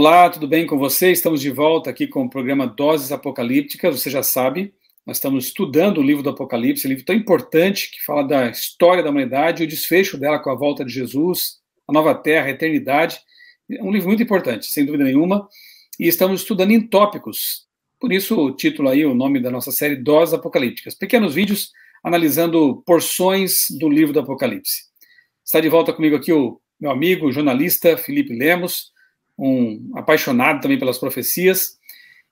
Olá, tudo bem com você? Estamos de volta aqui com o programa Doses Apocalípticas. Você já sabe, nós estamos estudando o livro do Apocalipse, um livro tão importante que fala da história da humanidade, o desfecho dela com a volta de Jesus, a nova terra, a eternidade. É um livro muito importante, sem dúvida nenhuma, e estamos estudando em tópicos. Por isso o título aí, o nome da nossa série, Doses Apocalípticas. Pequenos vídeos analisando porções do livro do Apocalipse. Está de volta comigo aqui o meu amigo, o jornalista Felipe Lemos, um apaixonado também pelas profecias,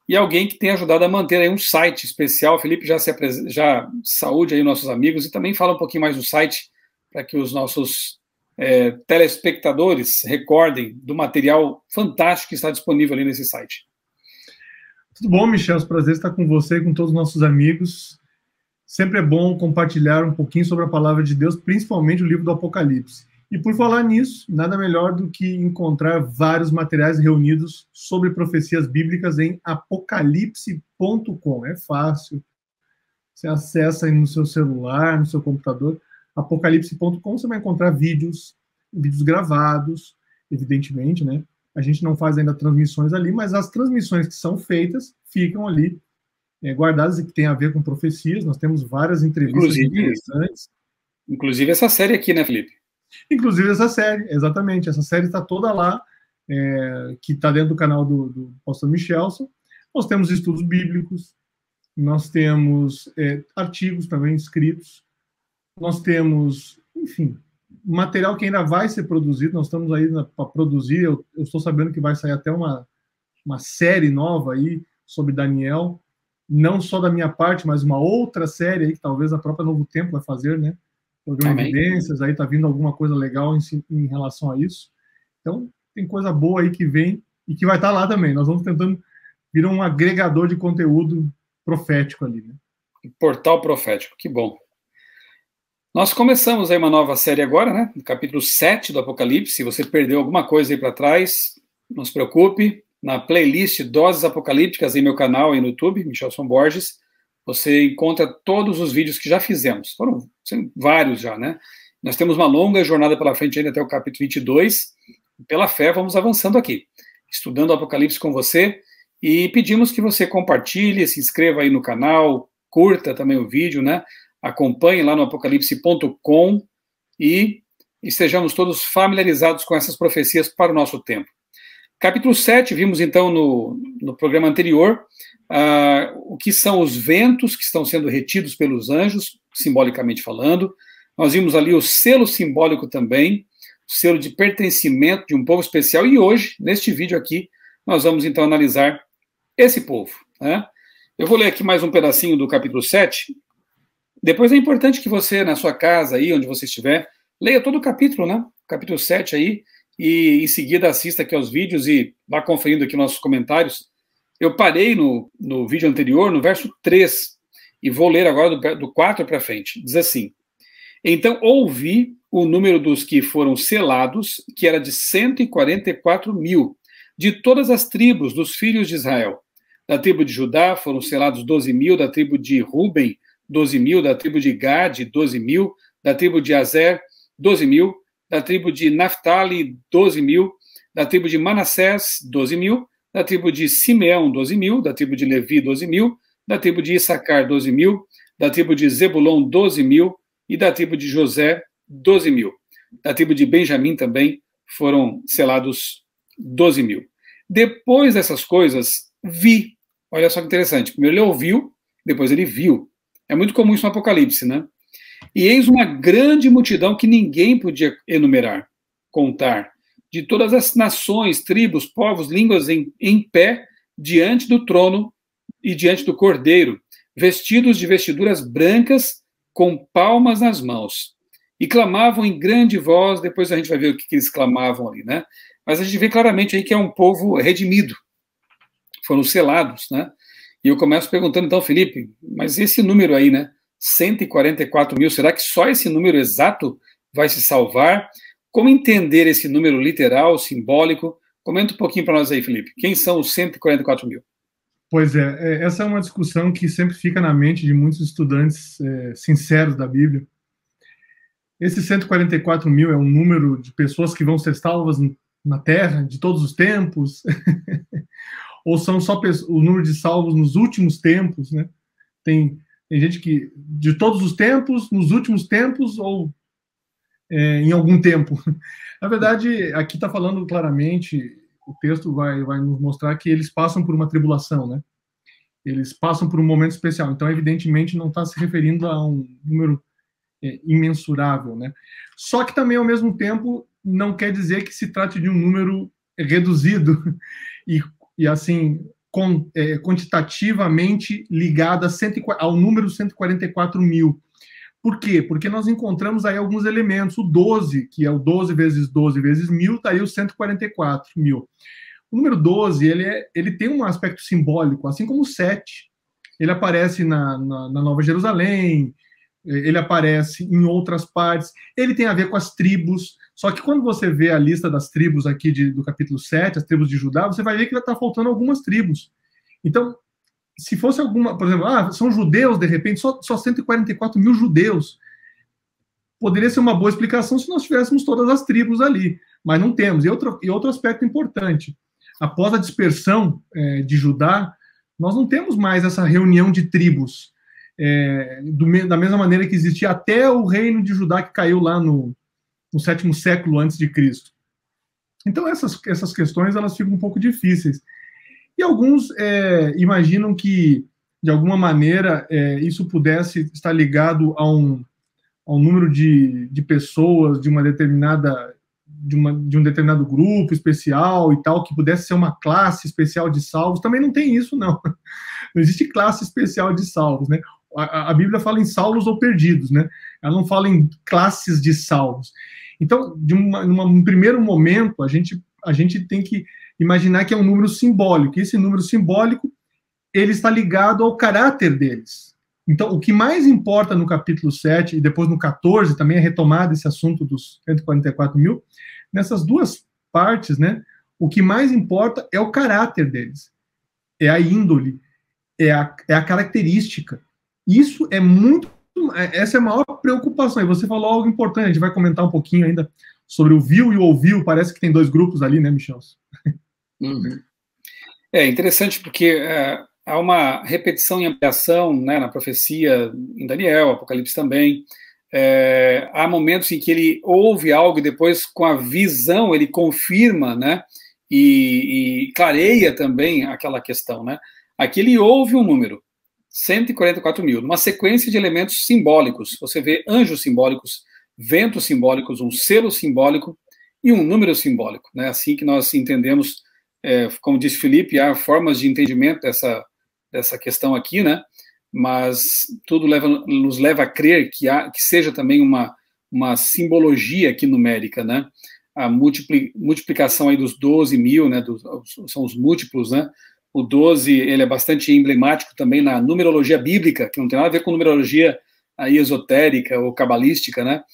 e alguém que tem ajudado a manter aí um site especial. Felipe já saúde aí nossos amigos e também fala um pouquinho mais do site, para que os nossos telespectadores recordem do material fantástico que está disponível ali nesse site. Tudo bom, Michel? É um prazer estar com você e com todos os nossos amigos. Sempre é bom compartilhar um pouquinho sobre a palavra de Deus, principalmente o livro do Apocalipse. E por falar nisso, nada melhor do que encontrar vários materiais reunidos sobre profecias bíblicas em apocalipse.com. É fácil. Você acessa aí no seu celular, no seu computador, apocalipse.com, você vai encontrar vídeos gravados, evidentemente, né? A gente não faz ainda transmissões ali, mas as transmissões que são feitas ficam ali guardadas e que tem a ver com profecias. Nós temos várias entrevistas interessantes. Inclusive essa série aqui, né, Felipe? Inclusive essa série, exatamente. Essa série está toda lá, que está dentro do canal do pastor Michelson. Nós temos estudos bíblicos, nós temos artigos também escritos, nós temos, enfim, material que ainda vai ser produzido. Nós estamos aí para produzir. Eu estou sabendo que vai sair até uma série nova aí sobre Daniel, não só da minha parte, mas uma outra série aí que talvez a própria Novo Tempo vai fazer, né? Programa Evidências, aí tá vindo alguma coisa legal em relação a isso. Então, tem coisa boa aí que vem e que vai estar lá também. Nós vamos tentando virar um agregador de conteúdo profético ali, né? Portal profético, que bom. Nós começamos aí uma nova série agora, né? No capítulo 7 do Apocalipse. Se você perdeu alguma coisa aí para trás, não se preocupe. Na playlist Doses Apocalípticas em meu canal aí no YouTube, Michelson Borges, você encontra todos os vídeos que já fizemos. Foram vários já, né? Nós temos uma longa jornada pela frente ainda até o capítulo 22. Pela fé, vamos avançando aqui, estudando o Apocalipse com você, e pedimos que você compartilhe, se inscreva aí no canal, curta também o vídeo, né? Acompanhe lá no apocalipse.com e estejamos todos familiarizados com essas profecias para o nosso tempo. Capítulo 7, vimos então no programa anterior o que são os ventos que estão sendo retidos pelos anjos, simbolicamente falando. Nós vimos ali o selo simbólico também, o selo de pertencimento de um povo especial, e hoje, neste vídeo aqui, nós vamos então analisar esse povo, né? Eu vou ler aqui mais um pedacinho do capítulo 7. Depois é importante que você, na sua casa, aí onde você estiver, leia todo o capítulo, né? Capítulo 7 aí, e em seguida assista aqui aos vídeos e vá conferindo aqui nossos comentários. Eu parei no vídeo anterior, no verso 3, e vou ler agora do 4 para frente. Diz assim: então ouvi o número dos que foram selados, que era de 144 mil, de todas as tribos dos filhos de Israel. Da tribo de Judá foram selados 12 mil, da tribo de Ruben, 12 mil, da tribo de Gade, 12 mil, da tribo de Azer, 12 mil, da tribo de Naftali, 12 mil, da tribo de Manassés, 12 mil, da tribo de Simeão, 12 mil, da tribo de Levi, 12 mil, da tribo de Issacar, 12 mil, da tribo de Zebulon, 12 mil, e da tribo de José, 12 mil. Da tribo de Benjamim também foram selados 12 mil. Depois dessas coisas, vi. Olha só que interessante. Primeiro ele ouviu, depois ele viu. É muito comum isso no Apocalipse, né? E eis uma grande multidão que ninguém podia enumerar, contar, de todas as nações, tribos, povos, línguas em pé, diante do trono e diante do Cordeiro, vestidos de vestiduras brancas, com palmas nas mãos. E clamavam em grande voz. Depois a gente vai ver o que eles clamavam ali, né? Mas a gente vê claramente aí que é um povo redimido. Foram selados, né? E eu começo perguntando, então, Felipe, mas esse número aí, né? 144 mil, será que só esse número exato vai se salvar? Como entender esse número literal, simbólico? Comenta um pouquinho para nós aí, Felipe. Quem são os 144 mil? Pois essa é uma discussão que sempre fica na mente de muitos estudantes sinceros da Bíblia. Esse 144 mil é um número de pessoas que vão ser salvas na Terra, de todos os tempos? Ou são só o número de salvos nos últimos tempos, né? Tem gente que, de todos os tempos, nos últimos tempos, ou em algum tempo. Na verdade, aqui está falando claramente, o texto vai nos mostrar que eles passam por uma tribulação, né? Eles passam por um momento especial. Então, evidentemente, não está se referindo a um número imensurável, né? Só que também, ao mesmo tempo, não quer dizer que se trate de um número reduzido e assim, quantitativamente ligado ao número 144 mil. Por quê? Porque nós encontramos aí alguns elementos. O 12, que é o 12 vezes 12 vezes 1000, está aí o 144 mil. O número 12, ele tem um aspecto simbólico, assim como o 7. Ele aparece na Nova Jerusalém, ele aparece em outras partes, ele tem a ver com as tribos, só que quando você vê a lista das tribos aqui do capítulo 7, as tribos de Judá, você vai ver que está faltando algumas tribos. Então, se fosse alguma, por exemplo, são judeus, de repente, só 144 mil judeus, poderia ser uma boa explicação se nós tivéssemos todas as tribos ali, mas não temos. E outro aspecto importante, após a dispersão de Judá, nós não temos mais essa reunião de tribos, da mesma maneira que existia até o reino de Judá, que caiu lá no 7º século antes de Cristo. Então, essas questões elas ficam um pouco difíceis. E alguns imaginam que, de alguma maneira, isso pudesse estar ligado a um número de pessoas de um determinado grupo especial e tal, que pudesse ser uma classe especial de salvos. Também não tem isso, não. Não existe classe especial de salvos, né? A Bíblia fala em salvos ou perdidos, né? Ela não fala em classes de salvos. Então, num primeiro momento, a gente tem que imaginar que é um número simbólico. E esse número simbólico, ele está ligado ao caráter deles. Então, o que mais importa no capítulo 7 e depois no 14, também é retomado esse assunto dos 144 mil, nessas duas partes, né, o que mais importa é o caráter deles, é a índole, é a característica. Isso é essa é a maior preocupação. E você falou algo importante, a gente vai comentar um pouquinho ainda sobre o viu e o ouviu, parece que tem dois grupos ali, né, Michel? Uhum. É interessante porque há uma repetição e ampliação, né, na profecia em Daniel, Apocalipse também. Há momentos em que ele ouve algo e depois, com a visão, ele confirma, né, e clareia também aquela questão, né. Aqui ele ouve um número, 144 mil, numa sequência de elementos simbólicos. Você vê anjos simbólicos, ventos simbólicos, um selo simbólico e um número simbólico, né? Assim que nós entendemos, como disse Felipe, há formas de entendimento dessa questão aqui, né? Mas tudo nos leva a crer que seja também uma simbologia aqui numérica, né? A multiplicação aí dos 12 mil, né? São os múltiplos, né? O 12, ele é bastante emblemático também na numerologia bíblica, que não tem nada a ver com numerologia aí esotérica ou cabalística, né?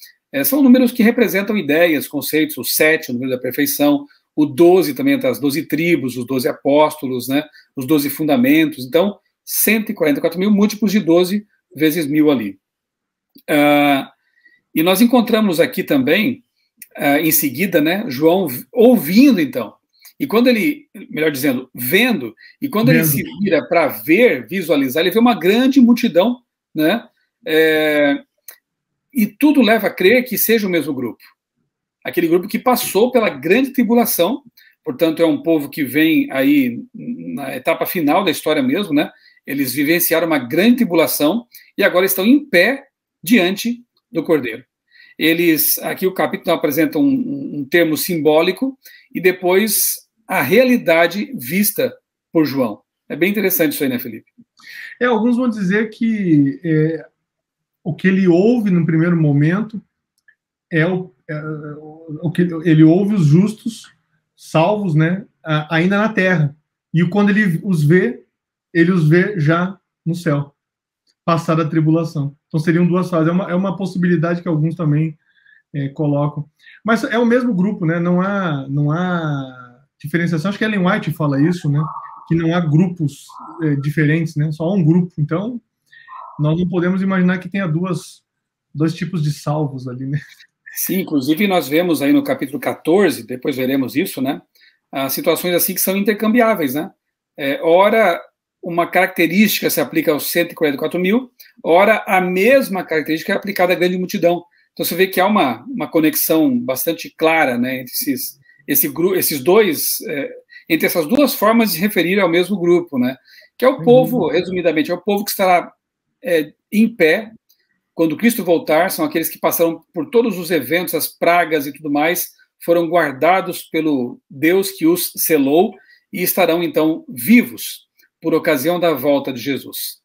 São números que representam ideias, conceitos. O 7, o número da perfeição. O 12 também entre as 12 tribos, os 12 apóstolos, né? Os 12 fundamentos. Então, 144 mil múltiplos de 12 vezes 1000 ali. E nós encontramos aqui também, em seguida, né, João ouvindo, então. E quando ele, melhor dizendo, vendo, e quando ele se vira para visualizar, ele vê uma grande multidão, né? E tudo leva a crer que seja o mesmo grupo. Aquele grupo que passou pela grande tribulação, portanto, é um povo que vem aí na etapa final da história mesmo, né? Eles vivenciaram uma grande tribulação e agora estão em pé diante do Cordeiro. Aqui o capítulo apresenta um termo simbólico e depois a realidade vista por João. É bem interessante isso aí, né, Felipe? Alguns vão dizer que o que ele ouve no primeiro momento o que ele ouve os justos salvos, né, ainda na terra. E quando ele os vê já no céu, passada a tribulação. Então seriam duas fases. É uma possibilidade que alguns também colocam. Mas é o mesmo grupo, né? Não há diferenciação. Acho que Ellen White fala isso, né? Que não há grupos diferentes, né? Só um grupo. Então, nós não podemos imaginar que tenha dois tipos de salvos ali, né? Sim, inclusive nós vemos aí no capítulo 14, depois veremos isso, né? As situações assim que são intercambiáveis, né? Ora, uma característica se aplica aos 144 mil, ora, a mesma característica é aplicada à grande multidão. Então você vê que há uma conexão bastante clara, né, entre esses dois, entre essas duas formas de referir ao mesmo grupo, né? Que é o povo, resumidamente, é o povo que estará em pé quando Cristo voltar, são aqueles que passaram por todos os eventos, as pragas e tudo mais, foram guardados pelo Deus que os selou e estarão, então, vivos por ocasião da volta de Jesus.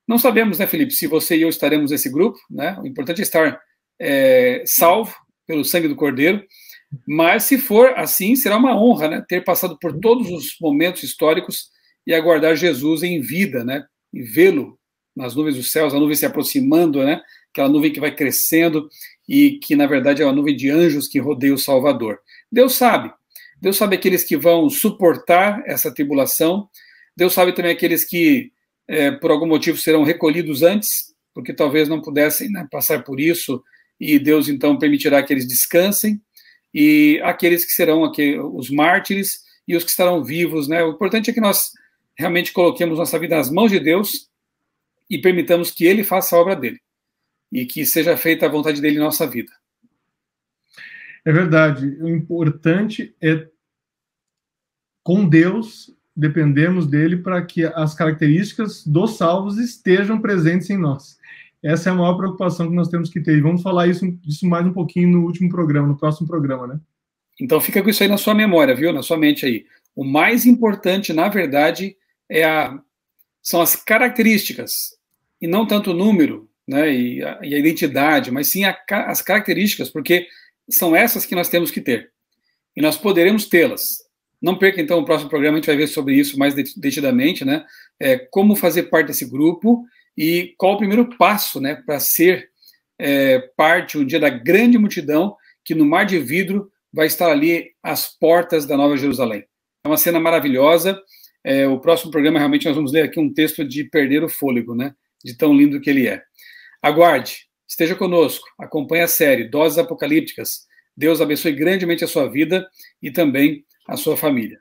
Não sabemos, né, Felipe, se você e eu estaremos nesse grupo, né? O importante é estar salvo pelo sangue do Cordeiro, mas se for assim, será uma honra, né, ter passado por todos os momentos históricos e aguardar Jesus em vida, né, e vê-lo nas nuvens dos céus, a nuvem se aproximando, né, aquela nuvem que vai crescendo e que, na verdade, é uma nuvem de anjos que rodeia o Salvador. Deus sabe aqueles que vão suportar essa tribulação, Deus sabe também aqueles que, por algum motivo, serão recolhidos antes, porque talvez não pudessem, né, passar por isso, e Deus, então, permitirá que eles descansem, e aqueles que serão os mártires e os que estarão vivos, né? O importante é que nós realmente coloquemos nossa vida nas mãos de Deus e permitamos que Ele faça a obra dele e que seja feita a vontade dele em nossa vida. É verdade. O importante é, com Deus, dependemos dele para que as características dos salvos estejam presentes em nós. Essa é a maior preocupação que nós temos que ter. E vamos falar isso mais um pouquinho no último programa, no próximo programa, né? Então fica com isso aí na sua memória, viu? Na sua mente aí. O mais importante, na verdade, são as características, e não tanto o número, né, e a identidade, mas sim as características, porque são essas que nós temos que ter. E nós poderemos tê-las. Não perca, então, o próximo programa, a gente vai ver sobre isso mais detidamente, né? Como fazer parte desse grupo e qual o primeiro passo, né, para ser parte um dia da grande multidão que no mar de vidro vai estar ali às portas da Nova Jerusalém. É uma cena maravilhosa. O próximo programa, realmente, nós vamos ler aqui um texto de perder o fôlego, né? De tão lindo que ele é. Aguarde, esteja conosco, acompanhe a série Doses Apocalípticas. Deus abençoe grandemente a sua vida e também a sua família.